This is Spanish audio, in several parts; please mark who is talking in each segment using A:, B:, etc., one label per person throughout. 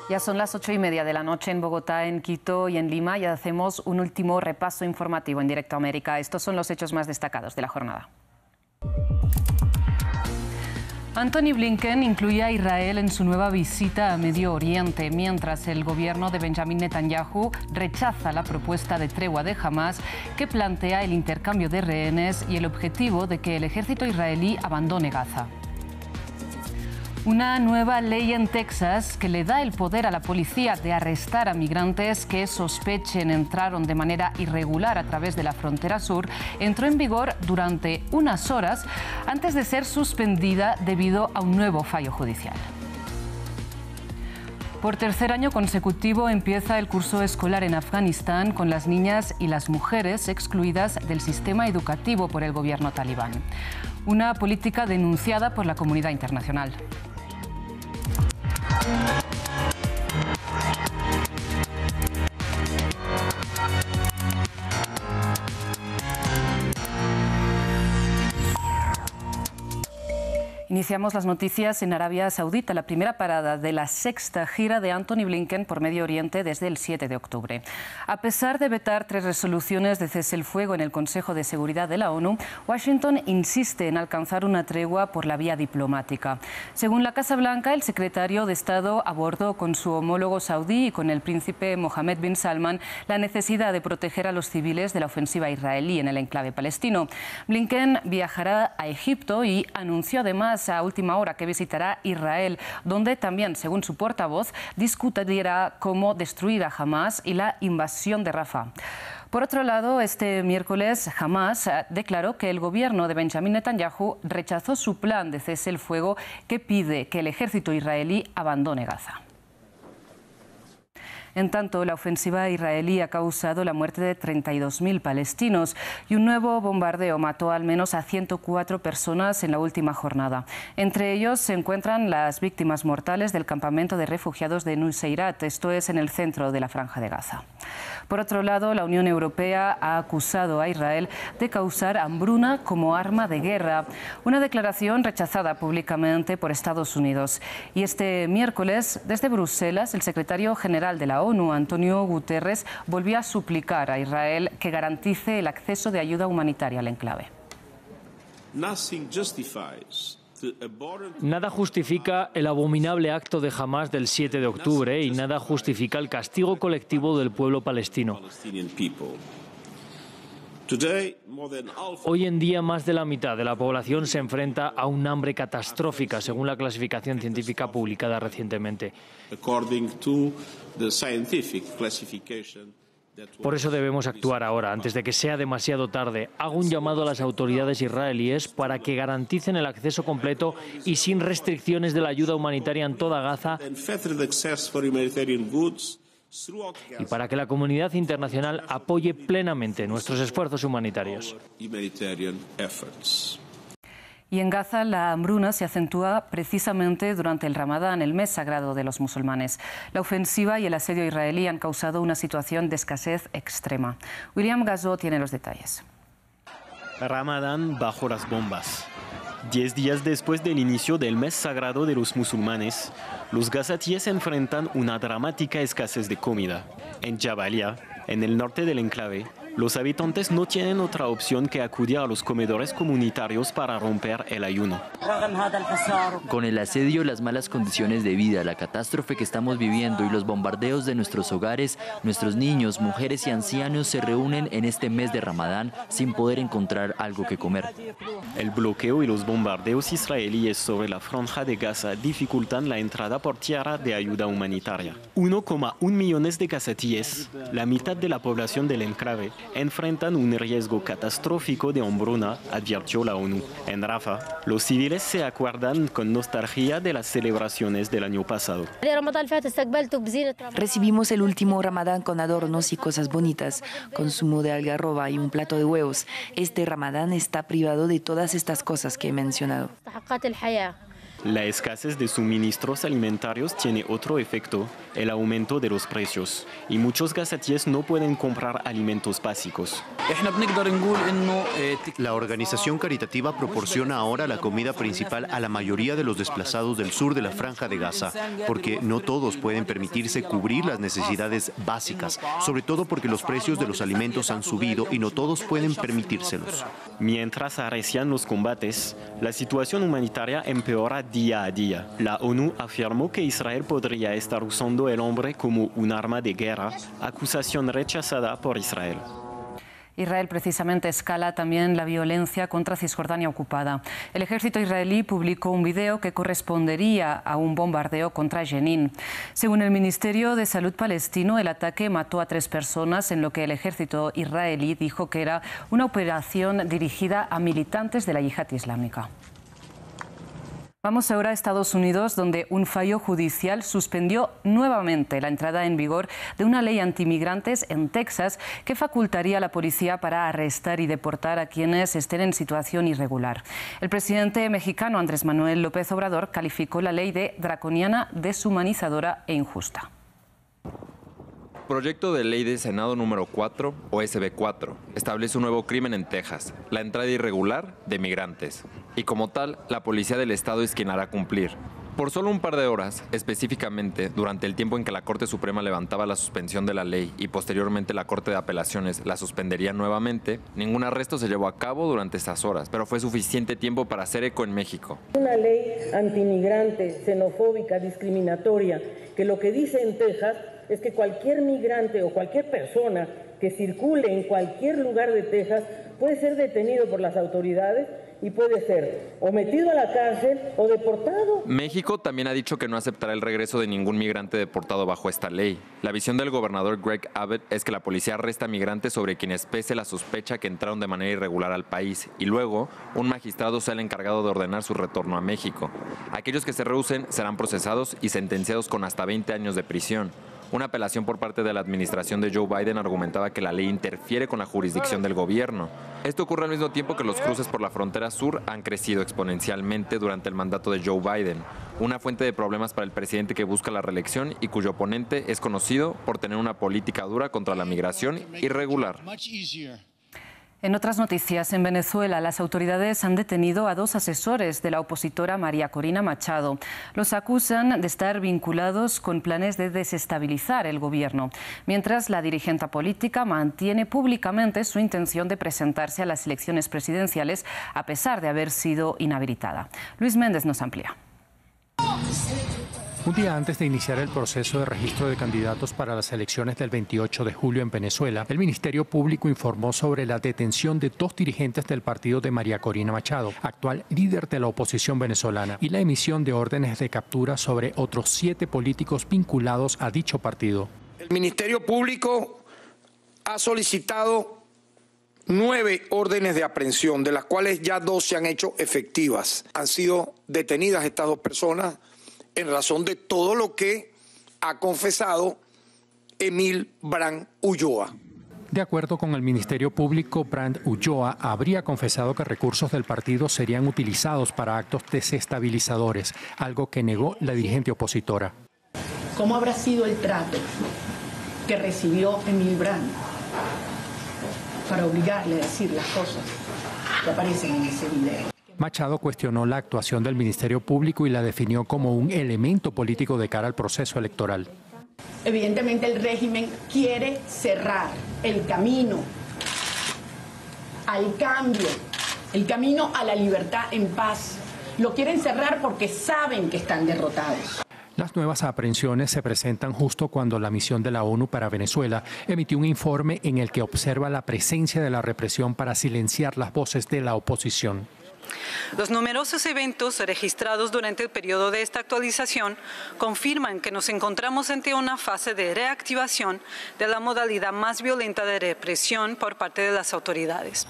A: Ya son las 8:30 de la noche en Bogotá, en Quito y en Lima y hacemos un último repaso informativo en Directo América. Estos son los hechos más destacados de la jornada. Anthony Blinken incluye a Israel en su nueva visita a Medio Oriente, mientras el gobierno de Benjamin Netanyahu rechaza la propuesta de tregua de Hamás que plantea el intercambio de rehenes y el objetivo de que el ejército israelí abandone Gaza. Una nueva ley en Texas que le da el poder a la policía de arrestar a migrantes que sospechen entraron de manera irregular a través de la frontera sur entró en vigor durante unas horas antes de ser suspendida debido a un nuevo fallo judicial. Por tercer año consecutivo empieza el curso escolar en Afganistán con las niñas y las mujeres excluidas del sistema educativo por el gobierno talibán. Una política denunciada por la comunidad internacional. Iniciamos las noticias en Arabia Saudita, la primera parada de la sexta gira de Anthony Blinken por Medio Oriente desde el 7 de octubre. A pesar de vetar 3 resoluciones de cese el fuego en el Consejo de Seguridad de la ONU, Washington insiste en alcanzar una tregua por la vía diplomática. Según la Casa Blanca, el secretario de Estado abordó con su homólogo saudí y con el príncipe Mohammed bin Salman la necesidad de proteger a los civiles de la ofensiva israelí en el enclave palestino. Blinken viajará a Egipto y anunció además a última hora que visitará Israel, donde también, según su portavoz, discutirá cómo destruir a Hamás y la invasión de Rafah. Por otro lado, este miércoles Hamás declaró que el gobierno de Benjamin Netanyahu rechazó su plan de cese el fuego que pide que el ejército israelí abandone Gaza. En tanto, la ofensiva israelí ha causado la muerte de 32.000 palestinos y un nuevo bombardeo mató al menos a 104 personas en la última jornada. Entre ellos se encuentran las víctimas mortales del campamento de refugiados de Nuseirat, esto es en el centro de la Franja de Gaza. Por otro lado, la Unión Europea ha acusado a Israel de causar hambruna como arma de guerra, una declaración rechazada públicamente por Estados Unidos. Y este miércoles, desde Bruselas, el secretario general de la ONU, Antonio Guterres, volvió a suplicar a Israel que garantice el acceso de ayuda humanitaria al enclave.
B: Nada justifica el abominable acto de Hamás del 7 de octubre y nada justifica el castigo colectivo del pueblo palestino. Hoy en día, más de la mitad de la población se enfrenta a un hambre catastrófica, según la clasificación científica publicada recientemente. Por eso debemos actuar ahora, antes de que sea demasiado tarde. Hago un llamado a las autoridades israelíes para que garanticen el acceso completo y sin restricciones de la ayuda humanitaria en toda Gaza y para que la comunidad internacional apoye plenamente nuestros esfuerzos humanitarios.
A: Y en Gaza la hambruna se acentúa precisamente durante el Ramadán, el mes sagrado de los musulmanes. La ofensiva y el asedio israelí han causado una situación de escasez extrema. William Gazo tiene los detalles.
C: Ramadán bajo las bombas. 10 días después del inicio del mes sagrado de los musulmanes, los gazatíes enfrentan una dramática escasez de comida. En Jabalia, en el norte del enclave, los habitantes no tienen otra opción que acudir a los comedores comunitarios para romper el ayuno.
D: Con el asedio, las malas condiciones de vida, la catástrofe que estamos viviendo y los bombardeos de nuestros hogares, nuestros niños, mujeres y ancianos se reúnen en este mes de Ramadán sin poder encontrar algo que comer.
C: El bloqueo y los bombardeos israelíes sobre la franja de Gaza dificultan la entrada por tierra de ayuda humanitaria. 1,1 millones de gazatíes, la mitad de la población del enclave, enfrentan un riesgo catastrófico de hambruna, advirtió la ONU. En Rafah, los civiles se acuerdan con nostalgia de las celebraciones del año pasado.
E: Recibimos el último Ramadán con adornos y cosas bonitas, consumo de algarroba y un plato de huevos. Este Ramadán está privado de todas estas cosas que he mencionado.
C: La escasez de suministros alimentarios tiene otro efecto, el aumento de los precios, y muchos gazatíes no pueden comprar alimentos básicos.
F: La organización caritativa proporciona ahora la comida principal a la mayoría de los desplazados del sur de la Franja de Gaza, porque no todos pueden permitirse cubrir las necesidades básicas, sobre todo porque los precios de los alimentos han subido y no todos pueden permitírselos.
C: Mientras arrecian los combates, la situación humanitaria empeora día a día. La ONU afirmó que Israel podría estar usando el hombre como un arma de guerra, acusación rechazada por Israel.
A: Israel precisamente escala también la violencia contra Cisjordania ocupada. El ejército israelí publicó un video que correspondería a un bombardeo contra Jenin. Según el Ministerio de Salud palestino, el ataque mató a 3 personas, en lo que el ejército israelí dijo que era una operación dirigida a militantes de la yihad islámica. Vamos ahora a Estados Unidos, donde un fallo judicial suspendió nuevamente la entrada en vigor de una ley antimigrantes en Texas que facultaría a la policía para arrestar y deportar a quienes estén en situación irregular. El presidente mexicano Andrés Manuel López Obrador calificó la ley de draconiana, deshumanizadora e injusta.
G: Proyecto de ley de Senado número 4 o SB4 establece un nuevo crimen en Texas, la entrada irregular de migrantes. Y como tal, la policía del estado es quien hará cumplir. Por solo un par de horas, específicamente durante el tiempo en que la Corte Suprema levantaba la suspensión de la ley y posteriormente la Corte de Apelaciones la suspendería nuevamente, ningún arresto se llevó a cabo durante estas horas, pero fue suficiente tiempo para hacer eco en México.
H: Una ley antimigrante, xenofóbica, discriminatoria, que lo que dice en Texas es que cualquier migrante o cualquier persona que circule en cualquier lugar de Texas puede ser detenido por las autoridades y puede ser o metido a la cárcel o deportado.
G: México también ha dicho que no aceptará el regreso de ningún migrante deportado bajo esta ley. La visión del gobernador Greg Abbott es que la policía arresta a migrantes sobre quienes pese la sospecha que entraron de manera irregular al país y luego un magistrado sea el encargado de ordenar su retorno a México. Aquellos que se rehúsen serán procesados y sentenciados con hasta 20 años de prisión. Una apelación por parte de la administración de Joe Biden argumentaba que la ley interfiere con la jurisdicción del gobierno. Esto ocurre al mismo tiempo que los cruces por la frontera sur han crecido exponencialmente durante el mandato de Joe Biden, una fuente de problemas para el presidente que busca la reelección y cuyo oponente es conocido por tener una política dura contra la migración irregular.
A: En otras noticias, en Venezuela, las autoridades han detenido a 2 asesores de la opositora María Corina Machado. Los acusan de estar vinculados con planes de desestabilizar el gobierno, mientras la dirigente política mantiene públicamente su intención de presentarse a las elecciones presidenciales a pesar de haber sido inhabilitada. Luis Méndez nos amplía.
I: Un día antes de iniciar el proceso de registro de candidatos para las elecciones del 28 de julio en Venezuela, el Ministerio Público informó sobre la detención de 2 dirigentes del partido de María Corina Machado, actual líder de la oposición venezolana, y la emisión de órdenes de captura sobre otros 7 políticos vinculados a dicho partido.
J: El Ministerio Público ha solicitado 9 órdenes de aprehensión, de las cuales ya 2 se han hecho efectivas. Han sido detenidas estas 2 personas en razón de todo lo que ha confesado Emil Brand Ulloa.
I: De acuerdo con el Ministerio Público, Brand Ulloa habría confesado que recursos del partido serían utilizados para actos desestabilizadores, algo que negó la dirigente opositora.
K: ¿Cómo habrá sido el trato que recibió Emil Brand para obligarle a decir las cosas que aparecen en ese video?
I: Machado cuestionó la actuación del Ministerio Público y la definió como un elemento político de cara al proceso electoral.
K: Evidentemente el régimen quiere cerrar el camino al cambio, el camino a la libertad en paz. Lo quieren cerrar porque saben que están derrotados.
I: Las nuevas aprehensiones se presentan justo cuando la misión de la ONU para Venezuela emitió un informe en el que observa la presencia de la represión para silenciar las voces de la oposición.
L: Los numerosos eventos registrados durante el periodo de esta actualización confirman que nos encontramos ante una fase de reactivación de la modalidad más violenta de represión por parte de las autoridades.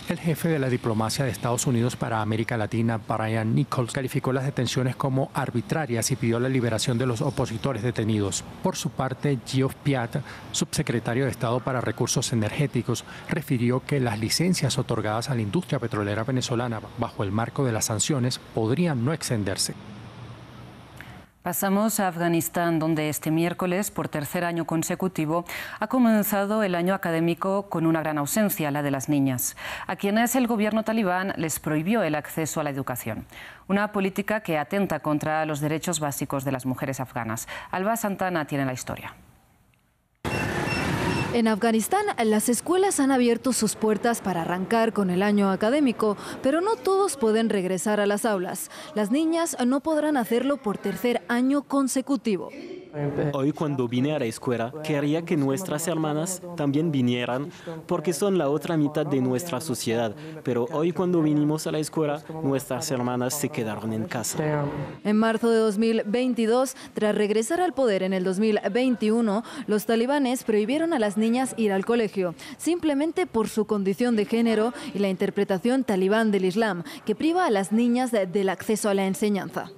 I: El jefe de la diplomacia de Estados Unidos para América Latina, Brian Nichols, calificó las detenciones como arbitrarias y pidió la liberación de los opositores detenidos. Por su parte, Geoff Piat, subsecretario de Estado para Recursos Energéticos, refirió que las licencias otorgadas a la industria petrolera venezolana bajo el marco de las sanciones podrían no extenderse.
A: Pasamos a Afganistán, donde este miércoles, por tercer año consecutivo, ha comenzado el año académico con una gran ausencia, la de las niñas, a quienes el gobierno talibán les prohibió el acceso a la educación. Una política que atenta contra los derechos básicos de las mujeres afganas. Alba Santana tiene la historia.
M: En Afganistán, las escuelas han abierto sus puertas para arrancar con el año académico, pero no todos pueden regresar a las aulas. Las niñas no podrán hacerlo por tercer año consecutivo.
C: Hoy cuando vine a la escuela quería que nuestras hermanas también vinieran porque son la otra mitad de nuestra sociedad, pero hoy cuando vinimos a la escuela nuestras hermanas se quedaron en casa.
M: En marzo de 2022, tras regresar al poder en el 2021, los talibanes prohibieron a las niñas ir al colegio, simplemente por su condición de género y la interpretación talibán del Islam, que priva a las niñas del acceso a la enseñanza.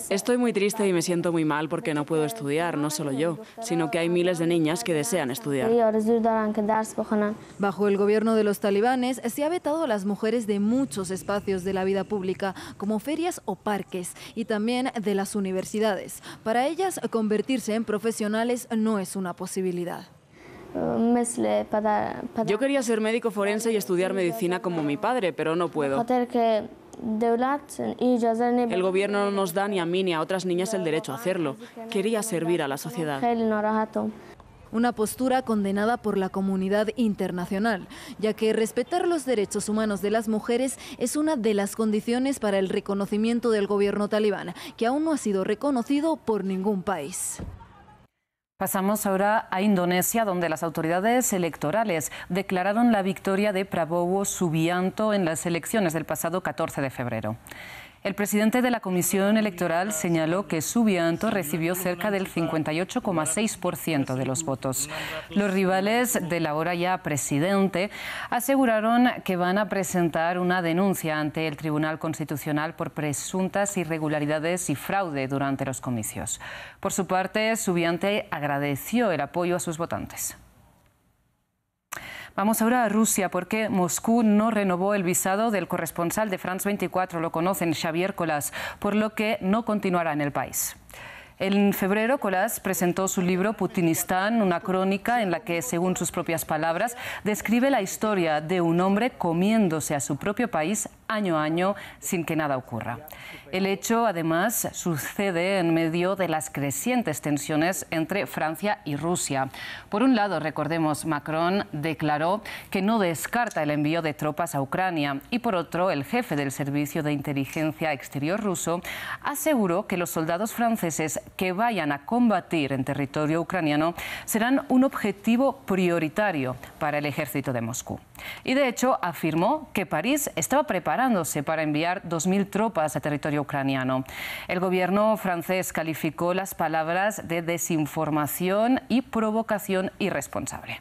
N: Estoy muy triste y me siento muy mal porque no puedo estudiar, no solo yo, sino que hay miles de niñas que desean estudiar.
M: Bajo el gobierno de los talibanes se ha vetado a las mujeres de muchos espacios de la vida pública, como ferias o parques, y también de las universidades. Para ellas, convertirse en profesionales no es una posibilidad.
N: Yo quería ser médico forense y estudiar medicina como mi padre, pero no puedo. El gobierno no nos da ni a mí ni a otras niñas el derecho a hacerlo. Quería servir a la sociedad.
M: Una postura condenada por la comunidad internacional, ya que respetar los derechos humanos de las mujeres es una de las condiciones para el reconocimiento del gobierno talibán, que aún no ha sido reconocido por ningún país.
A: Pasamos ahora a Indonesia, donde las autoridades electorales declararon la victoria de Prabowo Subianto en las elecciones del pasado 14 de febrero. El presidente de la Comisión Electoral señaló que Subianto recibió cerca del 58,6% de los votos. Los rivales del ahora ya presidente aseguraron que van a presentar una denuncia ante el Tribunal Constitucional por presuntas irregularidades y fraude durante los comicios. Por su parte, Subianto agradeció el apoyo a sus votantes. Vamos ahora a Rusia, porque Moscú no renovó el visado del corresponsal de France 24, lo conocen, Xavier Colás, por lo que no continuará en el país. En febrero, Colás presentó su libro Putinistán, una crónica en la que, según sus propias palabras, describe la historia de un hombre comiéndose a su propio país año a año sin que nada ocurra. El hecho, además, sucede en medio de las crecientes tensiones entre Francia y Rusia. Por un lado, recordemos, Macron declaró que no descarta el envío de tropas a Ucrania y, por otro, el jefe del Servicio de Inteligencia Exterior ruso aseguró que los soldados franceses que vayan a combatir en territorio ucraniano serán un objetivo prioritario para el ejército de Moscú. Y, de hecho, afirmó que París estaba preparándose para enviar 2.000 tropas a territorio ucraniano. El gobierno francés calificó las palabras de desinformación y provocación irresponsable.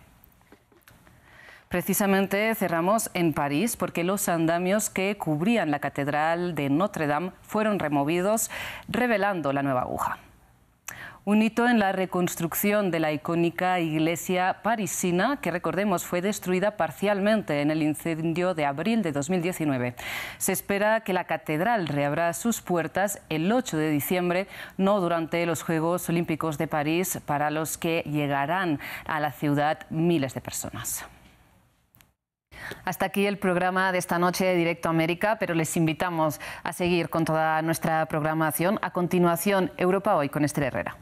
A: Precisamente cerramos en París porque los andamios que cubrían la catedral de Notre Dame fueron removidos, revelando la nueva aguja. Un hito en la reconstrucción de la icónica iglesia parisina, que recordemos fue destruida parcialmente en el incendio de abril de 2019. Se espera que la catedral reabra sus puertas el 8 de diciembre, no durante los Juegos Olímpicos de París, para los que llegarán a la ciudad miles de personas. Hasta aquí el programa de esta noche de Directo América, pero les invitamos a seguir con toda nuestra programación. A continuación, Europa Hoy con Esther Herrera.